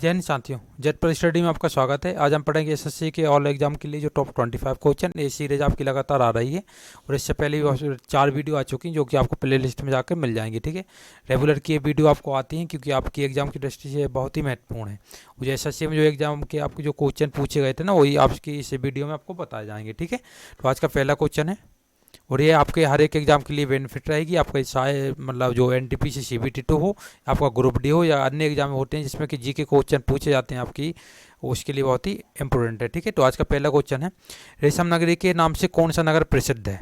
जय हिंद साथियों, जेट पर स्टडी में आपका स्वागत है। आज हम पढ़ेंगे एसएससी के ऑल एग्जाम के लिए जो टॉप 25 क्वेश्चन, ये सीरीज आपकी लगातार आ रही है और इससे पहले भी 4 वीडियो आ चुकी हैं जो कि आपको प्ले लिस्ट में जाकर मिल जाएंगी। ठीक है, रेगुलर की ये वीडियो आपको आती हैं क्योंकि आपकी एग्जाम की दृष्टि से बहुत ही महत्वपूर्ण है। जो एसएससी में जो एग्जाम के आपके जो क्वेश्चन पूछे गए थे ना, वही आपकी इस वीडियो में आपको बताए जाएंगे। ठीक है, तो आज का पहला क्वेश्चन है और ये आपके हर एक एग्जाम के लिए बेनिफिट रहेगी। आपका चाहे मतलब जो एनटीपीसी CBT2 हो, आपका ग्रुप डी हो या अन्य एग्जाम होते हैं जिसमें कि जीके क्वेश्चन पूछे जाते हैं आपकी, उसके लिए बहुत ही इंपॉर्टेंट है। ठीक है, तो आज का पहला क्वेश्चन है, रेशम नगरी के नाम से कौन सा नगर प्रसिद्ध है?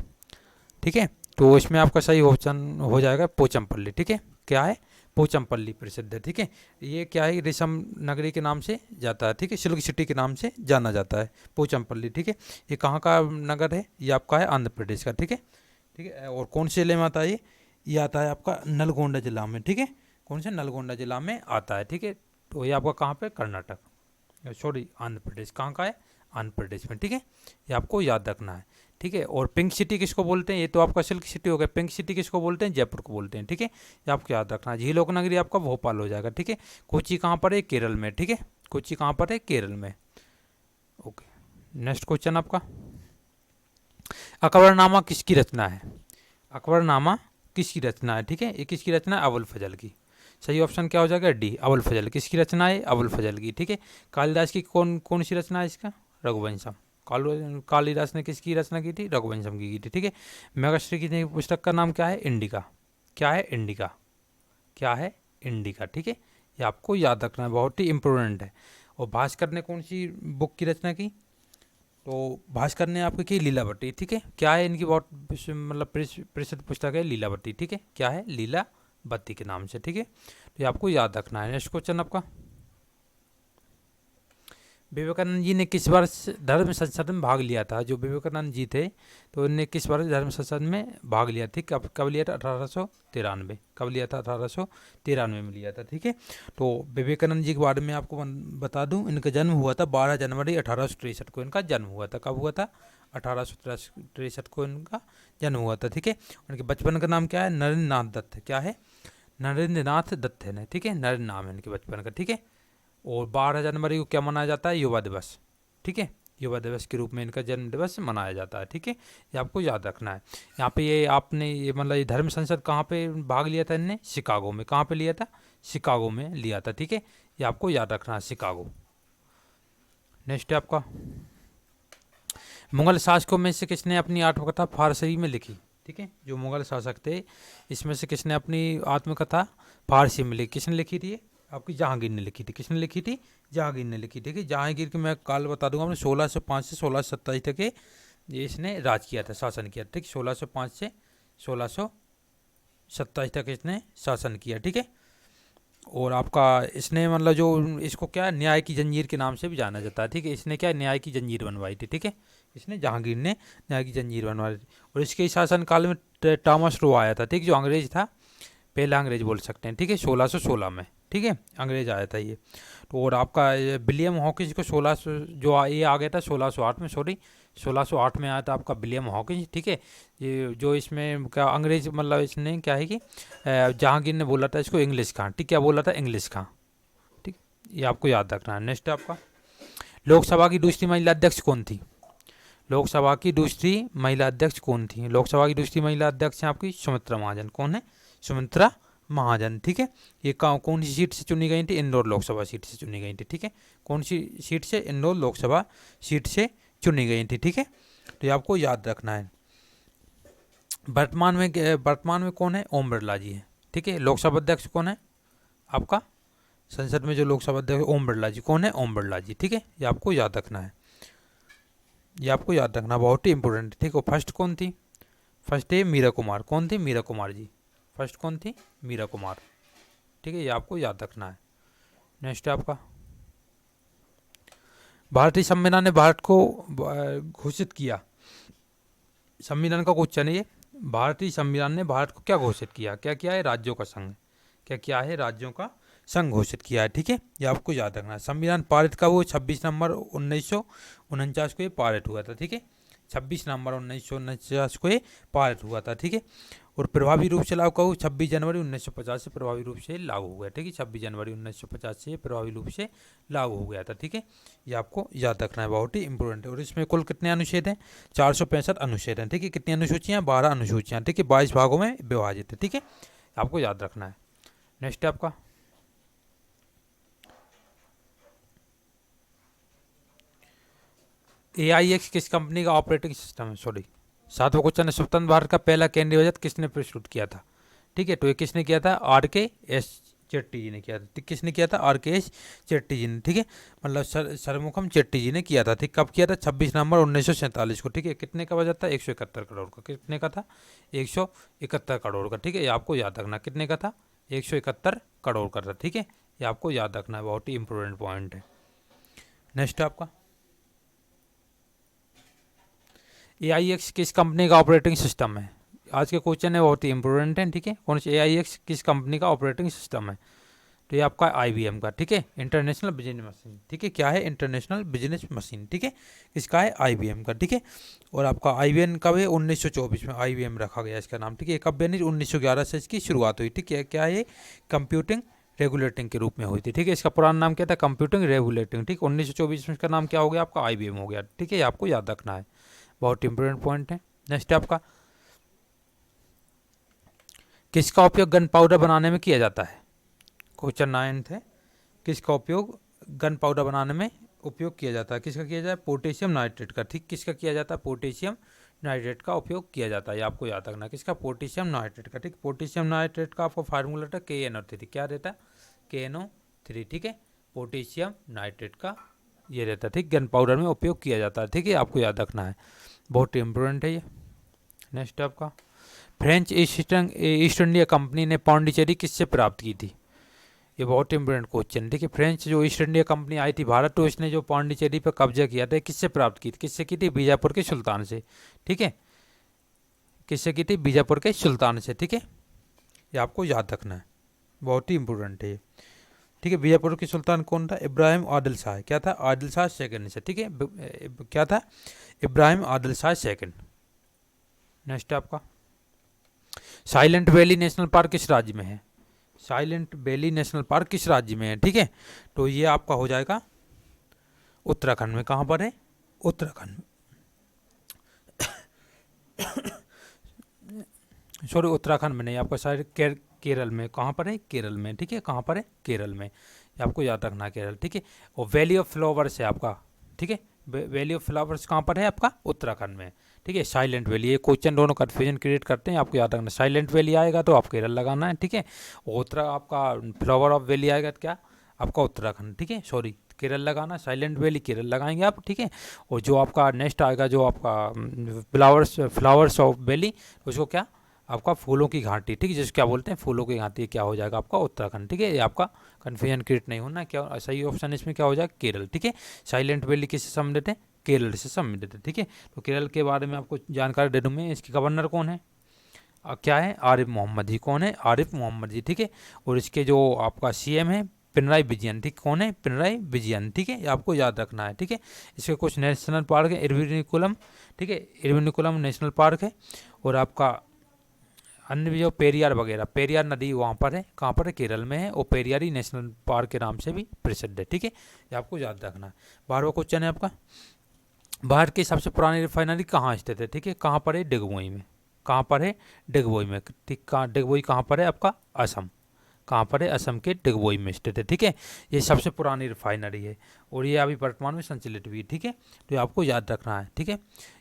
ठीक है, तो इसमें आपका सही ऑप्शन हो जाएगा पोचमपल्ली। ठीक है, क्या है? पोचमपल्ली प्रसिद्ध है। ठीक है, ये क्या है? रेशम नगरी के नाम से जाता है। ठीक है, सिल्क सिटी के नाम से जाना जाता है पोचमपल्ली। ठीक है, ये कहाँ का नगर है? ये आपका है आंध्र प्रदेश का। ठीक है, ठीक है, और कौन से जिले में आता है ये आता है आपका नलगोंडा जिला में। ठीक है, कौन से? नलगोंडा जिला में आता है। ठीक है, तो ये आपका कहाँ पे? कर्नाटक, सॉरी आंध्र प्रदेश। कहाँ का है? आंध्र प्रदेश में। ठीक है, ये आपको याद रखना है। ठीक है, और पिंक सिटी किसको बोलते हैं? ये तो आपका सिल्क सिटी हो गया। पिंक सिटी किसको बोलते हैं? जयपुर को बोलते हैं। ठीक है, ये आपको याद रखना है। झीलों की नगरी आपका भोपाल हो जाएगा। ठीक है, कोची कहाँ पर है? केरल में। ठीक है, कोची कहाँ पर है? केरल में। ओके, नेक्स्ट क्वेश्चन आपका, अकबरनामा किसकी रचना है? अकबरनामा किसकी रचना है? ठीक है, ये किसकी रचना है? अबुल फजल की। सही ऑप्शन क्या हो जाएगा? डी, अबुल फजल। किसकी रचना है? अबुल फजल की। ठीक है, कालिदास की कौन कौन सी रचना है इसका? रघुवंशम। कालिदास ने किसकी रचना की थी? रघुवंशम की थी। ठीक है, मेघश्री की पुस्तक का नाम क्या है? इंडिका। क्या है? इंडिका। क्या है? इंडिका। ठीक है, ये आपको याद रखना है, बहुत ही इंपॉर्टेंट है। और भास्कर ने कौन सी बुक की रचना की? तो भास्कर ने आपकी की लीलावती। ठीक है, क्या है इनकी बहुत मतलब प्रसिद्ध पुस्तक है लीलावती। ठीक है, क्या है? लीलावती के नाम से। ठीक है, तो ये आपको याद रखना है। नेक्स्ट क्वेश्चन आपका, विवेकानंद जी ने किस वर्ष धर्म संसद में भाग लिया था? जो विवेकानंद जी थे तो इनने किस वर्ष धर्म संसद में भाग लिया था? कब लिया था? 1893। कब लिया था? 1893 में लिया था। ठीक है, तो विवेकानंद जी के बारे में आपको बता दूं, इनका जन्म हुआ था 12 जनवरी 1863 को। इनका जन्म हुआ था। कब हुआ था? 1863 को इनका जन्म हुआ था। ठीक है, उनके बचपन का नाम क्या है? नरेंद्र नाथ दत्त। क्या है? नरेंद्र नाथ दत्त है ना। ठीक है, नरेंद्र नाम है इनके बचपन का। ठीक है, और 12 जनवरी को क्या मनाया जाता है? युवा दिवस। ठीक है, युवा दिवस के रूप में इनका जन्म दिवस मनाया जाता है। ठीक है, ये आपको याद रखना है। यहाँ पे ये आपने ये मतलब ये धर्म संसद कहाँ पे भाग लिया था इनने? शिकागो में। कहाँ पे लिया था? शिकागो में लिया था। ठीक है, ये आपको याद रखना है, शिकागो। नेक्स्ट है आपका, मुगल शासकों में से किसने अपनी आत्मकथा फारसी में लिखी? ठीक है, जो मुगल शासक थे इसमें से किसने अपनी आत्मकथा फारसी में लिखी? किसने लिखी थी? आपकी जहांगीर ने लिखी थी। किसने लिखी थी? जहांगीर ने लिखी। ठीक है, जहांगीर की मैं काल बता दूंगा, आपने 1605 से 1627 तक ये इसने राज किया था, शासन किया। ठीक, 1605 से 1627 तक इसने शासन किया। ठीक है, और आपका इसने मतलब जो इसको क्या न्याय की जंजीर के नाम से भी जाना जाता है। ठीक है, इसने क्या न्याय की जंजीर बनवाई थी। ठीक है, इसने जहांगीर ने न्याय की जंजीर बनवाई थी। और इसके शासन काल में टॉमस रो आया था। ठीक, जो अंग्रेज था, पहला अंग्रेज बोल सकते हैं। ठीक है, 1616 में। ठीक है, अंग्रेज आया था ये। तो और आपका विलियम हॉकिंस को 1600 जो ये आ गया था 1608 में, सॉरी 1608 में आया था आपका विलियम हॉकिंस। ठीक है, ये जो इसमें क्या अंग्रेज मतलब इसने क्या है कि जहांगीर ने बोला था इसको इंग्लिश खां। ठीक, क्या बोला था? इंग्लिश खां। ठीक, ये आपको याद रखना है। नेक्स्ट आपका, लोकसभा की दूसरी महिला अध्यक्ष कौन थी? लोकसभा की दूसरी महिला अध्यक्ष कौन थी? लोकसभा की दूसरी महिला अध्यक्ष है आपकी सुमित्रा महाजन। कौन है? सुमित्रा महाजन। ठीक है, ये कौन सी सीट से चुनी गई थी? इंदौर लोकसभा सीट से चुनी गई थी। ठीक है, कौन सी सीट से? इंदौर लोकसभा सीट से चुनी गई थी। ठीक है, तो ये आपको याद रखना है। वर्तमान में कौन है? ओम बिरला जी है। ठीक है, लोकसभा अध्यक्ष कौन है आपका? संसद में जो लोकसभा अध्यक्ष ओम बिरला जी। कौन है? ओम बिरला जी। ठीक है, ये आपको याद रखना है, ये आपको याद रखना, बहुत ही इंपॉर्टेंट है। ठीक है, फर्स्ट कौन थी? फर्स्ट है मीरा कुमार। कौन थी? मीरा कुमार जी। फर्स्ट कौन थी? मीरा कुमार। ठीक है, ये आपको याद रखना है। नेक्स्ट है आपका, भारतीय संविधान ने भारत को घोषित किया। संविधान का क्वेश्चन है ये। भारतीय संविधान ने भारत को क्या घोषित किया? क्या किया है? राज्यों का संघ। क्या किया है? राज्यों का संघ घोषित किया है। ठीक है, ये आपको याद रखना है। संविधान पारित का वो 26 नवंबर 1949 को ये पारित हुआ था। ठीक है, 26 नवंबर 1949 को ये पारित हुआ था। ठीक है, और प्रभावी रूप से लागू कब 26 जनवरी 1950 से प्रभावी रूप से लागू हो गया। ठीक है, 26 जनवरी 1950 से प्रभावी रूप से लागू हो गया था। ठीक है, ये आपको याद रखना है, बहुत ही इंपॉर्टेंट है। और इसमें कुल कितने अनुच्छेद हैं? 465 अनुच्छेद हैं। ठीक है, कितनी अनुसूचियाँ? 12 अनुसूचियाँ। ठीक है, 22 भागों में विभाजित है। ठीक है, आपको याद रखना है। नेक्स्ट है आपका AIX किस कंपनी का ऑपरेटिंग सिस्टम है? सॉरी, 7वां क्वेश्चन है, स्वतंत्र भारत का पहला केंद्रीय बजट किसने प्रस्तुत किया था? ठीक है, तो ये किसने किया था? RKS चेट्टी जी ने किया था। किसने किया था? RKS चेट्टी जी ने। ठीक है, मतलब सरमुखम चेट्टी जी ने किया था। ठीक, कब किया था? 26 नवंबर 1947 को। ठीक है, कितने का बजट था? 171 करोड़ का। कितने का था? 171 करोड़ का। ठीक है, ये आपको याद रखना, कितने का था? 171 करोड़ का था। ठीक है, ये आपको याद रखना है, बहुत ही इंपॉर्टेंट पॉइंट है। नेक्स्ट आपका AIX किस कंपनी का ऑपरेटिंग सिस्टम है? आज के क्वेश्चन है, बहुत ही इंपॉर्टेंट है। ठीक है, कौन सी AIX किस कंपनी का ऑपरेटिंग सिस्टम है? तो ये आपका IBM का। ठीक है, इंटरनेशनल बिजनेस मशीन। ठीक है, क्या है? International business machine. ठीक है, इसका है IBM का। ठीक है, और आपका IBM कब है? 1924 में IBM रखा गया इसका नाम। ठीक है, कब बनी? 1911 से इसकी शुरुआत हुई। ठीक है, क्या है? कंप्यूटिंग रेगुलेटिंग के रूप में हुई थी। ठीक है, इसका पुराना नाम क्या था? Computing regulating. ठीक, 1924 में इसका नाम क्या हो गया? आपका IBM हो गया। ठीक है, ये आपको याद रखना है, बहुत इंपॉर्टेंट पॉइंट है। नेक्स्ट आपका किसका उपयोग गन पाउडर बनाने में किया जाता है? क्वेश्चन 9 है, किसका उपयोग गन पाउडर बनाने में उपयोग किया जाता है? किसका किया जाए? पोटेशियम नाइट्रेट का। ठीक, किसका किया जाता है? पोटेशियम नाइट्रेट का उपयोग किया जाता है, ये आपको याद रखना। किसका? पोटेशियम नाइट्रेट का। ठीक, पोटेशियम नाइट्रेट का आपको फार्मूला था KNO3। क्या रहता है? KNO3। ठीक है, पोटेशियम नाइट्रेट का ये रहता है। ठीक, गन पाउडर में उपयोग किया जाता है। ठीक है, आपको याद रखना है, बहुत इंपॉर्टेंट है ये। नेक्स्ट आपका फ्रेंच ईस्ट इंडिया कंपनी ने पौंडीचेरी किससे प्राप्त की थी? ये बहुत इंपॉर्टेंट क्वेश्चन। ठीक है, फ्रेंच जो ईस्ट इंडिया कंपनी आई थी भारत, तो इसने जो पौंडीचेरी पर कब्जा किया था, किससे प्राप्त की थी? किससे की थी? बीजापुर के सुल्तान से। ठीक है, किससे की थी? बीजापुर के सुल्तान से। ठीक है, ये आपको याद रखना है, बहुत ही इंपॉर्टेंट है। ठीक है, बीजापुर के सुल्तान कौन था? इब्राहिम आदिल शाह। क्या था? आदिल शाह सेकंड से। ठीक है, क्या था? इब्राहिम आदिल शाह सेकंड। नेक्स्ट आपका साइलेंट वैली नेशनल पार्क किस राज्य में है? साइलेंट वैली नेशनल पार्क किस राज्य में है? ठीक है, तो ये आपका हो जाएगा उत्तराखंड में। कहाँ पर है? उत्तराखंड, सॉरी उत्तराखंड में नहीं, आपका शायद केरल में। कहाँ पर है? केरल में। ठीक है, कहाँ पर है? केरल में, ये आपको याद रखना है, केरल। ठीक है, और वैली ऑफ फ्लावर्स है आपका। ठीक है, वैली ऑफ फ्लावर्स कहाँ पर है? आपका उत्तराखंड में। ठीक है, साइलेंट वैली, ये क्वेश्चन दोनों कन्फ्यूजन क्रिएट करते हैं, आपको याद रखना। साइलेंट वैली आएगा तो आप केरल लगाना है। ठीक है, आपका फ्लावर ऑफ वैली आएगा तो क्या? आपका उत्तराखंड। ठीक है, सॉरी केरल लगाना, साइलेंट वैली केरल लगाएंगे आप। ठीक है, और जो आपका नेक्स्ट आएगा, जो आपका फ्लावर्स ऑफ वैली, उसको क्या? आपका फूलों की घाटी। ठीक है, जिसको क्या बोलते हैं? फूलों की घाटी। क्या हो जाएगा? आपका उत्तराखंड। ठीक है, ये आपका कन्फ्यूजन क्रिएट नहीं होना। क्या सही ऑप्शन इसमें क्या हो जाएगा? केरल। ठीक है, साइलेंट वैली किससे संबंधित है? केरल से संबंधित है। ठीक है, तो केरल के बारे में आपको जानकारी दे दूँ मैं, इसके गवर्नर कौन है? क्या है? आरिफ मोहम्मद जी। कौन है? आरिफ मोहम्मद जी। ठीक है, और इसके जो आपका CM है पिनराई विजयन। ठीक, कौन है? पिनराई विजयन। ठीक है, ये आपको याद रखना है। ठीक है, इसके कुछ नेशनल पार्क है, इरविनिकुलम। ठीक है, इरविनिकुलम नेशनल पार्क है, और आपका अन्य भी जो पेरियार वगैरह, पेरियार नदी वहाँ पर है। कहाँ पर है? केरल में है, और पेरियारी नेशनल पार्क के नाम से भी प्रसिद्ध है। ठीक है, ये आपको याद रखना है। 12वां क्वेश्चन है आपका भारत की सबसे पुरानी रिफाइनरी कहाँ स्थित है? ठीक है, कहाँ पर है? डिगबोई में। कहाँ पर है? डिगबोई में। ठीक, कहाँ? डिगबोई कहाँ पर है? आपका असम। कहाँ पर है? असम के डिगबोई में स्थित है। ठीक है, ये सबसे पुरानी रिफाइनरी है, और ये अभी वर्तमान में संचालित भी है। ठीक है, तो ये आपको याद रखना है। ठीक है,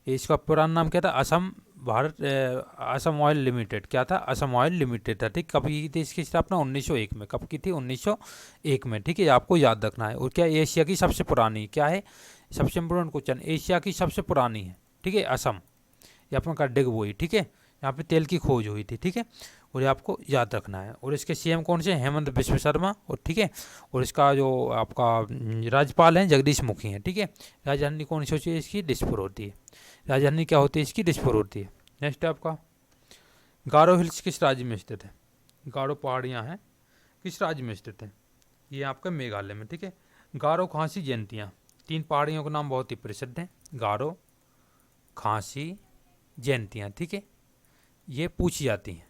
इसका पुराना नाम क्या था? Assam oil limited. क्या था? असम ऑयल लिमिटेड था। ठीक, कब की थी इसकी स्थापना? 1901 में। कब की थी? 1901 में। ठीक है, आपको याद रखना है। और क्या एशिया की सबसे पुरानी क्या है? सबसे इम्पोर्टेंट क्वेश्चन, एशिया की सबसे पुरानी है। ठीक है, असम, ये अपना का डिगबोई। ठीक है, यहाँ पे तेल की खोज हुई थी। ठीक है, और ये आपको याद रखना है। और इसके CM कौन से? हेमंत बिस्व शर्मा। और ठीक है, और इसका जो आपका राज्यपाल हैं जगदीश मुखी हैं। ठीक है, राजधानी कौन सी होती है इसकी? दिसपुर होती है। राजधानी क्या होती है इसकी? दिसपुर होती है। नेक्स्ट आपका गारो हिल्स किस राज्य में स्थित है? गारो पहाड़ियाँ हैं, किस राज्य में स्थित है? ये आपका मेघालय में। ठीक है, गारो खासी जयंतियाँ, 3 पहाड़ियों का नाम बहुत ही प्रसिद्ध है, गारो, खासी, जयंतियाँ। ठीक है, ये पूछी जाती हैं।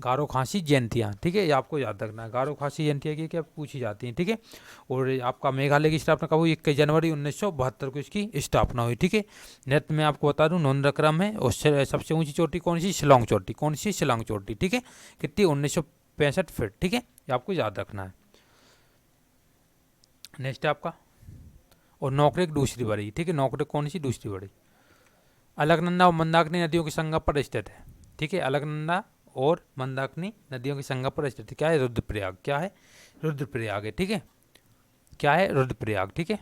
गारो खासी जयंतियाँ, ठीक है, ये आपको याद रखना है। गारो खासी जयंतियाँ की क्या पूछी जाती हैं, ठीक है। और आपका मेघालय की स्थापना कब हुई? 21 जनवरी 1972 को इसकी स्थापना हुई, ठीक है। नृत्य में आपको बता दूं नोंदक्रम है, और सबसे ऊंची चोटी कौन सी? शिलोंग चोटी। कौन सी? शिलोंग चोटी, ठीक है। कितनी? 1965 फीट, ठीक है, ये आपको याद रखना है। नेक्स्ट है आपका, और नोकरेक दूसरी बड़ी, ठीक है, नोकरेक कौन सी? दूसरी बड़ी। अलकनंदा और मंदाकिनी नदियों के संगम पर स्थित है, ठीक है। अलकनंदा और मंदाकिनी नदियों के संगम पर स्थित क्या है? रुद्रप्रयाग। क्या है? रुद्रप्रयाग है, ठीक है। क्या है? रुद्रप्रयाग, ठीक है।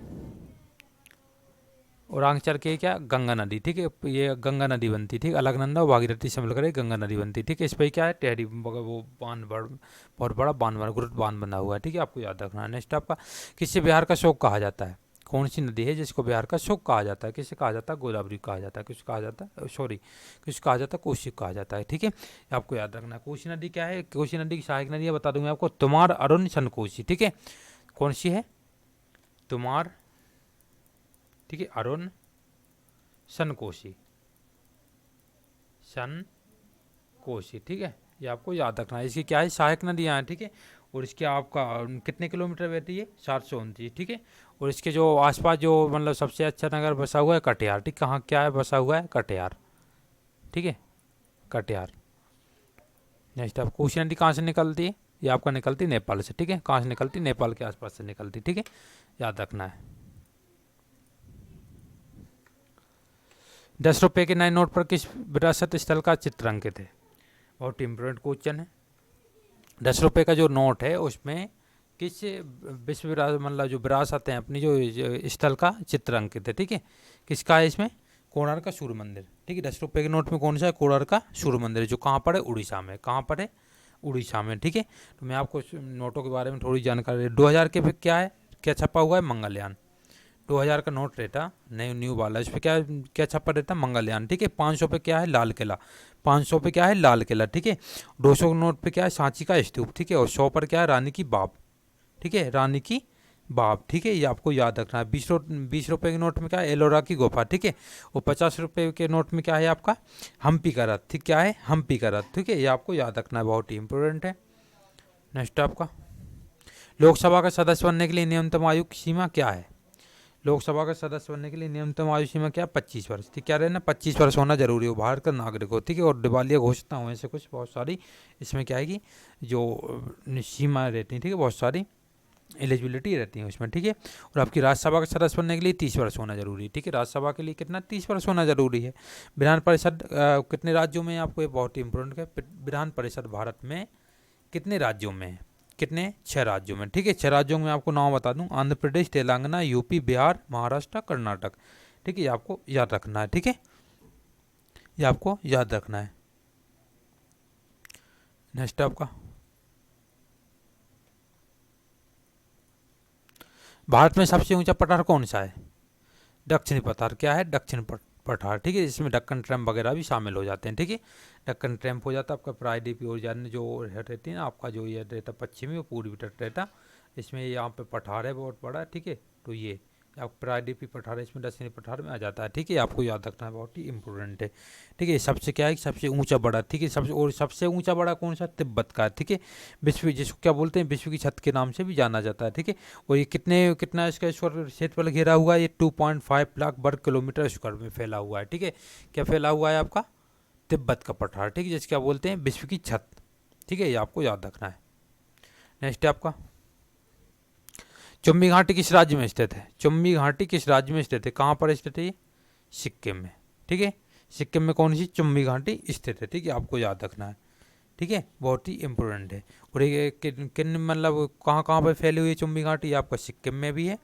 और आगे चल के क्या? गंगा नदी, ठीक है, ये गंगा नदी बनती, ठीक है। अलकनंदा और भागीरथी से मिलकर गंगा नदी बनती, ठीक है। इस पर क्या है? टेहरी वो बांध बहुत बड़ा बांध बना, गुरुत्व बांध बना हुआ है, ठीक है, आपको याद रखना है। नेक्स्ट आपका, किससे बिहार का शोक कहा जाता है? कौन सी नदी है जिसको बिहार का शोक कहा जाता है? किससे कहा जाता है? गोदावरी कहा जाता है। किस कहा जाता है? सॉरी, किस कहा जाता है? कोसी कहा जाता है, ठीक है, आपको याद रखना है। कोसी नदी क्या है? कोसी नदी की सहायक नदी है, बता दूंगा आपको, तुमार, अरुण, सन कोसी, ठीक है। कौन सी है? तुमार, ठीक है, अरुण, सन कोसी, सन कोसी, ठीक है, ये आपको याद रखना है। इसकी क्या है? सहायक नदियाँ हैं, ठीक है। और इसके आपका कितने किलोमीटर बहती है? 729, ठीक है। और इसके जो आसपास जो मतलब सबसे अच्छा नगर बसा हुआ है कटिहार, ठीक, कहाँ क्या है बसा हुआ है? कटिहार, ठीक है, कटिहार। नेक्स्ट आप, कोसी नदी कहाँ से निकलती है? ये आपका निकलती है नेपाल से, ठीक है। कहाँ से निकलती? नेपाल के आसपास से निकलती, ठीक है, याद रखना है। 10 रुपये के नए नोट पर किस विरासत स्थल का चित्र अंकित है? बहुत इम्पोर्टेंट क्वेश्चन है। 10 रुपये का जो नोट है उसमें किस विश्व मतलब जो विरासत है अपनी जो स्थल का चित्र अंकित है, ठीक है। किसका है इसमें? कोणार्क का सूर्य मंदिर, ठीक है। 10 रुपये के नोट में कौन सा है? कोणार्क का सूर्य मंदिर, जो कहाँ पर है? उड़ीसा में। कहाँ पर है? उड़ीसा में, ठीक है। तो मैं आपको नोटों के बारे में थोड़ी जानकारी, 2000 के पे क्या है? क्या छपा हुआ है? मंगलयान। 2000 का नोट रहता न्यू वाला, इस पर क्या क्या छपा रहता? मंगलयान, ठीक है। 500 पे क्या है? लाल किला। 500 पे क्या है? लाल किला, ठीक है। 200 नोट पे क्या है? सांची का स्तूप, ठीक है। और 100 पर क्या है? रानी की बाप, ठीक है, रानी की बाप, ठीक है, ये आपको याद रखना है। 20 रुपये के नोट में क्या है? एलोरा की गुफा, ठीक है। और 50 रुपये के नोट में क्या है आपका? हम्पी का रथ, ठीक, क्या है? हम्पी का रथ, ठीक है, ये आपको याद रखना है, बहुत ही इंपॉर्टेंट है। नेक्स्ट आपका, लोकसभा का सदस्य बनने के लिए न्यूनतम आयु की सीमा क्या है? लोकसभा का सदस्य बनने के लिए न्यूनतम आयु सीमा क्या? 25 वर्ष, ठीक, क्या रहना? 25 वर्ष होना जरूरी हो, भारत का नागरिक हो, ठीक है। और दिवालिया घोषणा हो, ऐसे कुछ बहुत सारी इसमें क्या है कि जो सीमा रहती है, ठीक है, बहुत सारी एलिजिबिलिटी रहती है उसमें, ठीक है। और आपकी राज्यसभा का सदस्य बनने के लिए 30 वर्ष होना जरूरी है, ठीक है। राज्यसभा के लिए कितना? 30 वर्ष होना जरूरी है। विधान परिषद कितने राज्यों में? आपको ये बहुत ही इंपॉर्टेंट है। विधान परिषद भारत में कितने राज्यों में है? कितने? 6 राज्यों में, ठीक है। 6 राज्यों में आपको नाम बता दूं, आंध्र प्रदेश, तेलंगाना, यूपी, बिहार, महाराष्ट्र, कर्नाटक, ठीक है, ये आपको याद रखना है, ठीक है, ये आपको याद रखना है। नेक्स्ट आपका, भारत में सबसे ऊंचा पठार कौन सा है? दक्षिणी पठार, क्या है? दक्षिण पठार, ठीक है। इसमें दक्कन ट्रैम्प वगैरह भी शामिल हो जाते हैं, ठीक है। दक्कन ट्रैम्प हो जाता है आपका प्रायद्वीपीय ओरिजिन जो रहती है ना, आपका जो ये रहता पश्चिमी और पूर्वी तट रहता, इसमें यहाँ पे पठार है बहुत बड़ा, ठीक है। तो ये आप प्रायद्वीपीय पठार है, इसमें दक्षिणी पठार में आ जाता है, ठीक है, आपको याद रखना है, बहुत ही इंपॉर्टेंट है, ठीक है। सबसे क्या है? सबसे ऊंचा बड़ा, ठीक है, सबसे, और सबसे ऊंचा बड़ा कौन सा? तिब्बत का, ठीक है। विश्व, जिसको क्या बोलते हैं? विश्व की छत के नाम से भी जाना जाता है, ठीक है। और ये कितना इसका क्षेत्रफल घेरा हुआ है? ये 2.5 लाख वर्ग किलोमीटर स्क्वायर में फैला हुआ है, ठीक है। क्या फैला हुआ है आपका? तिब्बत का पठार, ठीक है, जिसको क्या बोलते हैं? विश्व की छत, ठीक है, ये आपको याद रखना है। नेक्स्ट है आपका, चुम्बी घाटी किस राज्य में स्थित है? चुम्बी घाटी किस राज्य में स्थित है? कहाँ पर स्थित है ये? सिक्किम में, ठीक है। सिक्किम में कौन सी? चुम्बी घाटी स्थित है, ठीक है, आपको याद रखना है, ठीक है, बहुत ही इंपॉर्टेंट है। और ये किन मतलब कहाँ कहाँ पर फैली हुई है चुम्बी घाटी? आपका सिक्किम में भी है,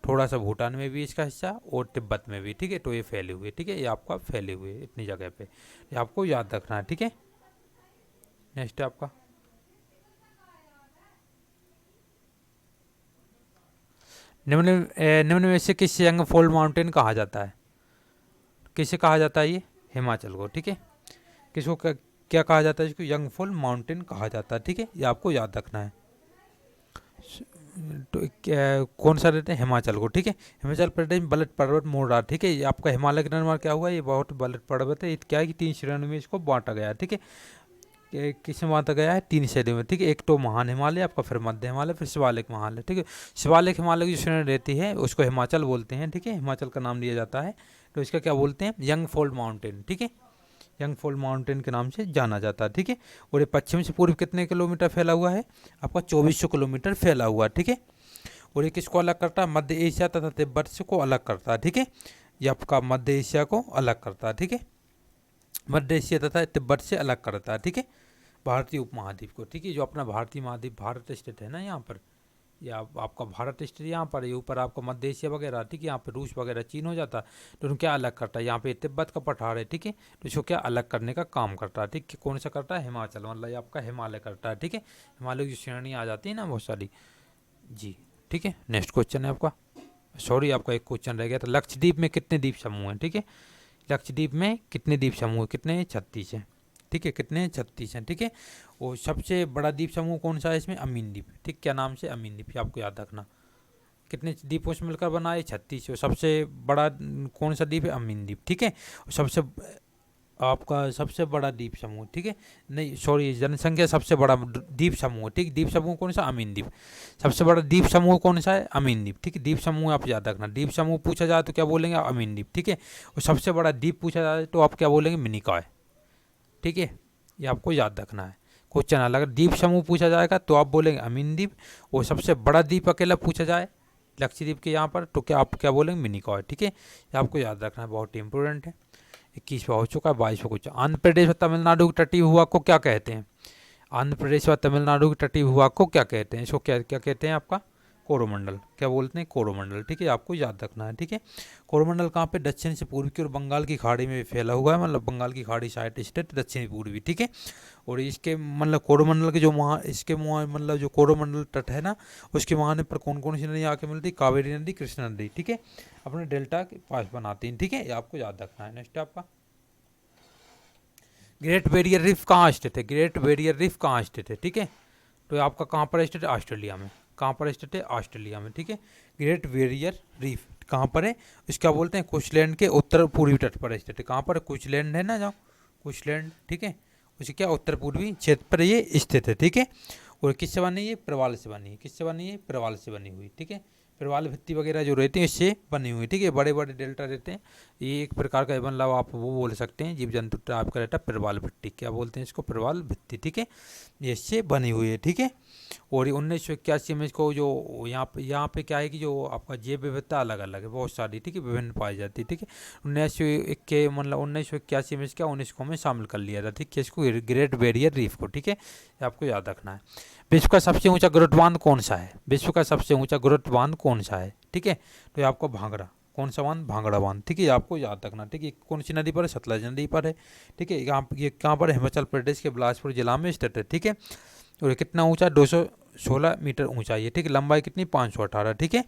थोड़ा सा भूटान में भी इसका हिस्सा, और तिब्बत में भी, ठीक है। तो ये फैली हुई है, ठीक है, ये आपका फैली हुई है इतनी जगह पे, ये आपको याद रखना है, ठीक है। नेक्स्ट है आपका, निम्न में से किस यंग फॉल माउंटेन कहा जाता है? किसे कहा जाता है ये? हिमाचल को, ठीक है। किसको क्या कहा जाता है? इसको यंग फॉल माउंटेन कहा जाता है, ठीक है, ये आपको याद रखना है। तो कौन सा रहते हैं? हिमाचल को, ठीक है। हिमाचल प्रदेश में बलट पर्वत मोड़ रहा, ठीक है, ये आपका हिमालय का निर्माण क्या हुआ? ये बहुत बलट पर्वत है, क्या है कि 3 श्रेणियों में इसको बांटा गया है, ठीक है। किस में बांटा गया है, 3 श्रेणियों में, ठीक है। एक तो महान हिमालय आपका, फिर मध्य हिमालय, फिर शिवालिक हिमालय, ठीक है। शिवालिक हिमालय की जो श्रेणी रहती है उसको हिमाचल बोलते हैं, ठीक है, हिमाचल का नाम लिया जाता है। तो इसका क्या बोलते हैं, यंग फोल्ड माउंटेन, ठीक है, यंग फोल्ड माउंटेन के नाम से जाना जाता है, ठीक है। और ये पश्चिम से पूर्व कितने किलोमीटर फैला हुआ है, आपका 2400 किलोमीटर फैला हुआ है, ठीक है। और ये किसको अलग करता है, मध्य एशिया तथा तिब्बत से को अलग करता है, ठीक है। ये आपका मध्य एशिया को अलग करता है, ठीक है, मध्य एशिया तथा तिब्बत से अलग करता है, ठीक है, भारतीय उपमहाद्वीप को, ठीक है। जो अपना भारतीय महाद्वीप भारत स्थित है ना यहाँ पर, या आपका भारत स्थित यहाँ पर, ये ऊपर आपका मध्य एशिया वगैरह, ठीक है, यहाँ पे रूस वगैरह चीन हो जाता है, तो उनको क्या अलग करता है, यहाँ पे तिब्बत का पठार है, ठीक है, तो इसको क्या अलग करने का काम करता है, ठीक है। कौन सा करता है, हिमाचल, मतलब ये आपका हिमालय करता है, ठीक है। हिमालय की श्रेणी आ जाती है ना बहुत सारी जी, ठीक है। नेक्स्ट क्वेश्चन है आपका, सॉरी आपका एक क्वेश्चन रह गया था, लक्षद्वीप में कितने द्वीप समूह हैं, ठीक है। लक्षद्वीप में कितने द्वीप समूह, कितने, 36 हैं, ठीक है, कितने, 36 हैं, ठीक है। और सबसे बड़ा द्वीप समूह कौन सा है इसमें, अमीन द्वीप, ठीक, क्या नाम से, अमीन द्वीप, आपको याद रखना। कितने द्वीपों से मिलकर बना है, 36, और सबसे बड़ा कौन सा द्वीप है, अमीन द्वीप, ठीक है। और सबसे आपका सबसे बड़ा द्वीप समूह, ठीक है, नहीं सॉरी, जनसंख्या सबसे बड़ा द्वीप समूह, ठीक, द्वीप समूह कौन सा, अमीन द्वीप। सबसे बड़ा द्वीप समूह कौन सा है, अमीन द्वीप, ठीक है। द्वीप समूह आप याद रखना, द्वीप समूह पूछा जाए तो क्या बोलेंगे, अमीन द्वीप, ठीक है। और सबसे बड़ा द्वीप पूछा जाए तो आप क्या बोलेंगे, मिनिकॉय, ठीक है, ये आपको याद रखना है। क्वेश्चन अलग, द्वीप समूह पूछा जाएगा तो आप बोलेंगे अमीन द्वीप, और सबसे बड़ा द्वीप अकेला पूछा जाए लक्षद्वीप के यहाँ पर तो क्या आप क्या बोलेंगे, मिनिकॉय, ठीक है, ये आपको याद रखना है, बहुत ही इंपॉर्टेंट है। 21वां हो चुका है, 22वां क्वेश्चन, आंध्र प्रदेश और तमिलनाडु की तटीय भूभाग को क्या कहते हैं, आंध्र प्रदेश और तमिलनाडु की तटीय भूभाग को क्या कहते हैं, इसको क्या क्या कहते हैं, आपका कोरोमंडल, क्या बोलते हैं, कोरोमंडल, ठीक है, आपको याद रखना है, ठीक है। कोरोमंडल कहाँ पे, दक्षिण से पूर्व की और बंगाल की खाड़ी में फैला हुआ है, मतलब बंगाल की खाड़ी साइड स्टेट दक्षिणी पूर्वी, ठीक है। और इसके मतलब कोरोमंडल के जो इसके मतलब जो कोरोमंडल तट है ना, उसके महाने पर कौन कौन सी नदी आके मिलती है, कावेरी नदी, कृष्णा नदी, ठीक है, अपने डेल्टा के पास बनाती हैं, ठीक है, ये आपको याद रखना है। नेक्स्ट आपका, ग्रेट बैरियर रीफ कहाँ स्थित है, ग्रेट बैरियर रीफ कहाँ स्थित है, ठीक है, तो आपका कहाँ पर स्थित है, ऑस्ट्रेलिया में, कहाँ पर स्थित है, ऑस्ट्रेलिया में, ठीक है। ग्रेट बैरियर रीफ कहाँ पर है, इसका बोलते हैं क्वींसलैंड के उत्तर पूर्वी तट पर स्थित है, कहाँ पर, क्वींसलैंड है ना, जाओ क्वींसलैंड, ठीक है, उसे क्या उत्तर पूर्वी क्षेत्र पर ये स्थित है, ठीक है। और किससे बनी है, प्रवाल से बनी है, किससे बनी है, प्रवाल से बनी हुई, ठीक है। प्रवाल भित्ति वगैरह जो रहती हैं इससे बनी हुई, ठीक है, बड़े बड़े डेल्टा रहते हैं, ये एक प्रकार का मतलब आप वो बोल सकते हैं जीव जंतु टाइप का रहता है प्रवाल भित्ति, क्या बोलते हैं इसको, प्रवाल भित्ति, ठीक है, ये इससे बनी हुई है, ठीक है। और 1981 में इसको जो यहाँ पे क्या है कि जो आपका जैव विविधता अलग अलग है, बहुत सारी, ठीक है, विभिन्न पाई जाती है, ठीक है। 1981 में इसका 19 में शामिल कर लिया था, ठीक है, इसको ग्रेट बैरियर रीफ को, ठीक है, आपको याद रखना है। विश्व का सबसे ऊंचा गुरुत्व बांध कौन सा है, विश्व का सबसे ऊंचा गुरुत्व बांध कौन सा है, ठीक है, तो ये आपको भांगड़ा, कौन सा बांध, भांगड़ा बांध, ठीक है, आपको याद रखना, ठीक है। कौन सी नदी पर है, सतलज नदी पर है, ठीक है, ये कहाँ पर है, हिमाचल प्रदेश के बिलासपुर जिला में स्थित है, ठीक है। और कितना ऊंचा, 216 मीटर ऊंचाई है, ठीक है, लंबाई कितनी, 518, ठीक है।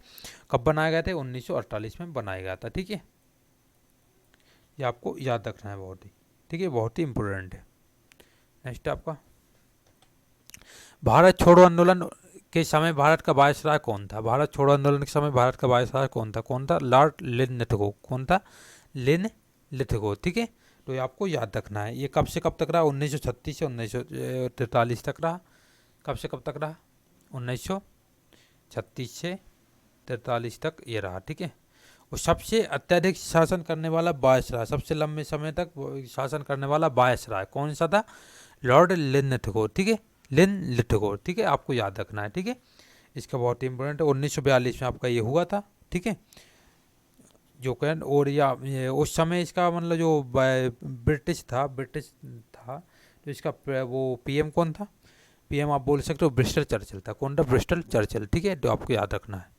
कब बनाया गया था, 1948 में बनाया गया था, ठीक है, ये आपको याद रखना है बहुत ही, ठीक है, बहुत ही इंपॉर्टेंट है। नेक्स्ट आपका, भारत छोड़ो आंदोलन के समय भारत का वायसराय कौन था, भारत छोड़ो आंदोलन के समय भारत का वायसराय कौन था, लॉर्ड लिनलिथगो, कौन था, लिनलिथगो, ठीक है, तो ये आपको याद रखना है। ये कब से कब तक रहा, 1936 से 1943 तक रहा, कब से कब तक रहा, 1936 से 43 तक ये रहा, ठीक है। और सबसे अत्यधिक शासन करने वाला वायसराय, सबसे लंबे समय तक शासन करने वाला वायसराय कौन सा था, लॉर्ड लिनलिथगो, ठीक है, लिनलिथगो, ठीक है, आपको याद रखना है, ठीक है, इसका बहुत ही इंपॉर्टेंट है। 1942 में आपका ये हुआ था, ठीक है, जो कह, और या उस समय इसका मतलब जो ब्रिटिश था तो इसका वो पीएम कौन था, पीएम आप बोल सकते हो ब्रिस्टल चर्चिल था, कौन था, ब्रिस्टल चर्चिल, ठीक है, तो आपको याद रखना है।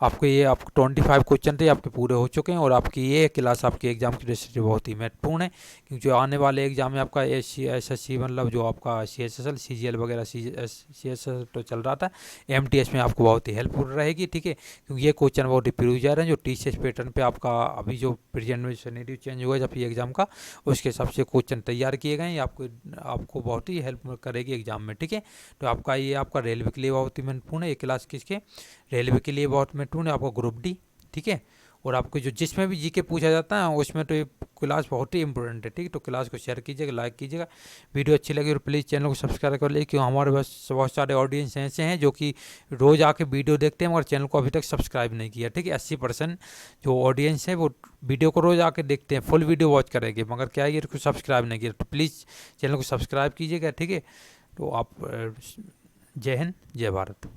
आपके ये आपको 25 क्वेश्चन थे आपके पूरे हो चुके हैं, और आपकी ये क्लास आपके एग्जाम की दृष्टि से बहुत ही महत्वपूर्ण है, क्योंकि जो आने वाले एग्जाम में आपका SSC मतलब जो आपका CSSL CGL वगैरह CSSL तो चल रहा था, MTS में आपको बहुत ही हेल्पफुल रहेगी, ठीक है, क्योंकि ये क्वेश्चन बहुत ही प्रीवियस रहे हैं जो TCS पैटर्न पे आपका अभी जो प्रेजेंट में सिनेरियो चेंज हुआ है जब ये एग्जाम का, उसके हिसाब से क्वेश्चन तैयार किए गए हैं, आपको बहुत ही हेल्प करेगी एग्जाम में, ठीक है। तो आपका ये आपका रेलवे के लिए बहुत ही महत्वपूर्ण है, ये क्लास किसके, रेलवे के लिए बहुत महत्वपूर्ण है, आपका ग्रुप D, ठीक है, और आपको जो जिसमें भी जीके पूछा जाता है उसमें तो ये क्लास बहुत ही इंपॉर्टेंट है, ठीक है। तो क्लास को शेयर कीजिएगा, लाइक कीजिएगा, वीडियो अच्छी लगी और प्लीज़ चैनल को सब्सक्राइब कर लीजिए, क्योंकि हमारे पास बहुत सारे ऑडियंस ऐसे हैं जो कि रोज़ आके वीडियो देखते हैं मगर चैनल को अभी तक सब्सक्राइब नहीं किया, ठीक है। 80% जो ऑडियंस है वो वीडियो को रोज़ आके देखते हैं, फुल वीडियो वॉच करेंगे, मगर क्या है कि इसको सब्सक्राइब नहीं किया। तो प्लीज़ चैनल को सब्सक्राइब कीजिएगा, ठीक है। तो आप जय हिंद, जय भारत।